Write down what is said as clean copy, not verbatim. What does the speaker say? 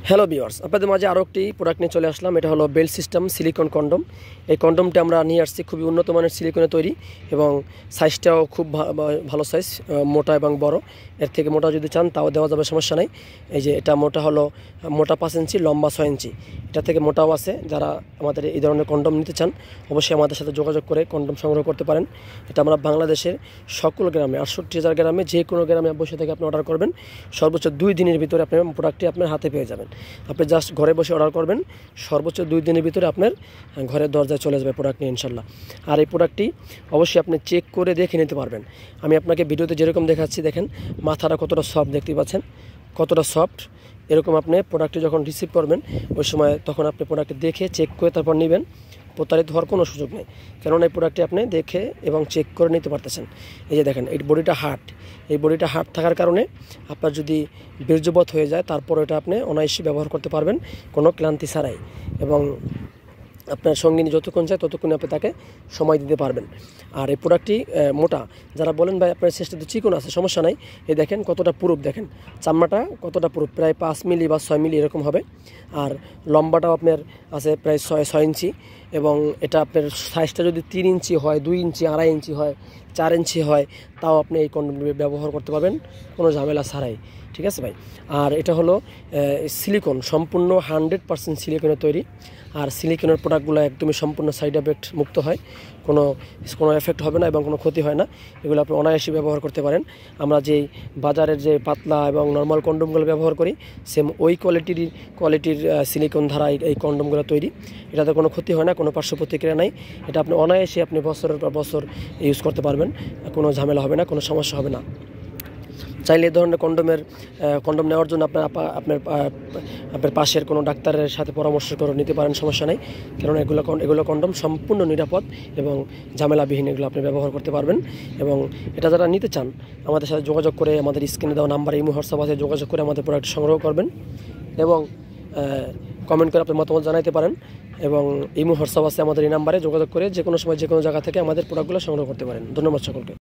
Hello viewers, আপনাদের মাঝে আরও একটি প্রোডাক্ট নিয়ে চলে আসলাম। এটা হলো বেল্ট সিস্টেম সিলিকন কন্ডম। এই কন্ডমটা আমরা নিয়ে আসছি খুবই উন্নত মানের সিলিকনে তৈরি এবং সাইজটাও খুব ভালো সাইজ, মোটা এবং বড়। এর থেকে মোটা যদি চান তাও দেওয়া যাবে, সমস্যা নেই। এই যে এটা মোটা হলো মোটা 5 ইঞ্চি, লম্বা 6 ইঞ্চি। এটা থেকে মোটাও আছে। যারা আমাদের এই ধরনের কন্ডম নিতে চান অবশ্যই আমাদের সাথে যোগাযোগ করে কন্ডম সংগ্রহ করতে পারেন। এটা আমরা বাংলাদেশের সকল গ্রামে 68,000 গ্রামে যে কোনো গ্রামে বসে থেকে আপনি অর্ডার করবেন, সর্বোচ্চ 2 দিনের ভিতরে আপনার প্রোডাক্টটি আপনার হাতে পেয়ে যাবেন। আপনি জাস্ট ঘরে বসে অর্ডার করবেন, সর্বোচ্চ 2 দিনের ভিতরে আপনার ঘরের দরজায় চলে যাবে প্রোডাক্ট নিয়ে ইনশাল্লাহ। আর এই প্রোডাক্টটি অবশ্যই আপনি চেক করে দেখে নিতে পারবেন। আমি আপনাকে ভিডিওতে যেরকম দেখাচ্ছি, দেখেন মাথাটা কতটা সফট, দেখতে পাচ্ছেন কতটা সফট। এরকম আপনি প্রোডাক্টটি যখন রিসিভ করবেন ওই সময় তখন আপনি প্রোডাক্টটি দেখে চেক করে তারপর নেবেন। প্রতারিত হওয়ার কোনো সুযোগ নেই, কেননা এই প্রোডাক্টটি আপনি দেখে এবং চেক করে নিতে পারতেছেন। এই যে দেখেন, এই বডিটা হার্ড, এই বডিটা হার্ড থাকার কারণে আপনার যদি বীর্যবৎ হয়ে যায় তারপর এটা আপনি অনায়াসে ব্যবহার করতে পারবেন কোনো ক্লান্তি ছাড়াই, এবং আপনার সঙ্গিনী যতক্ষণ চায় ততক্ষণ আপনি তাকে সময় দিতে পারবেন। আর এই প্রোডাক্টটি মোটা, যারা বলেন ভাই আপনার চেষ্টা তো চিকন আছে, সমস্যা নাই। এই দেখেন কতটা পুরুপ, দেখেন চামড়াটা কতটা পুরুপ, প্রায় 5 মিলি বা 6 মিলি এরকম হবে। আর লম্বাটাও আপনার আছে প্রায় 6 ইঞ্চি, এবং এটা আপনার সাইজটা যদি 3 ইঞ্চি হয়, 2 ইঞ্চি, 2.5 ইঞ্চি হয়, 4 ইঞ্চি হয়, তাও আপনি এই কন্ডম ব্যবহার করতে পারবেন কোনো ঝামেলা ছাড়াই। ঠিক আছে ভাই। আর এটা হলো সিলিকন, সম্পূর্ণ 100% সিলিকনের তৈরি। আর সিলিকনের প্রোডাক্টগুলো একদমই সম্পূর্ণ সাইড এফেক্ট মুক্ত হয়, কোনো এফেক্ট হবে না এবং কোনো ক্ষতি হয় না। এগুলো আপনি অনায়াসে ব্যবহার করতে পারেন। আমরা যেই বাজারের যে পাতলা এবং নর্মাল কন্ডমগুলো ব্যবহার করি, সেম ওই কোয়ালিটির সিলিকন ধারা এই কন্ডমগুলো তৈরি। এটাতে কোনো ক্ষতি হয় না, কোনো পার্শ্ব প্রতিক্রিয়া নাই। এটা আপনি অনায়াসে আপনি বছরের পর বছর ইউজ করতে পারবেন, কোনো ঝামেলা হবে না, কোনো সমস্যা হবে না। চাইলে এই ধরনের কন্ডম নেওয়ার জন্য আপনার পাশের কোনো ডাক্তারের সাথে পরামর্শ করে নিতে পারেন, সমস্যা নেই। কারণ এগুলো কন্ডম সম্পূর্ণ নিরাপদ এবং ঝামেলাবিহীন, এগুলো আপনি ব্যবহার করতে পারবেন। এবং এটা যারা নিতে চান আমাদের সাথে যোগাযোগ করে, আমাদের স্ক্রিনে দেওয়া নাম্বার ইমো হোয়াটসঅ্যাপ আছে, যোগাযোগ করে আমাদের প্রোডাক্ট সংগ্রহ করবেন এবং কমেন্ট করে আপনার মতামত জানাতে পারেন। এবং ইমো হোয়াটসঅ্যাপ আছে আমাদের এই নাম্বারে, যোগাযোগ করে যে কোনো সময় যে কোনো জায়গা থেকে আমাদের প্রোডাক্টগুলো সংগ্রহ করতে পারেন। ধন্যবাদ সকলকে।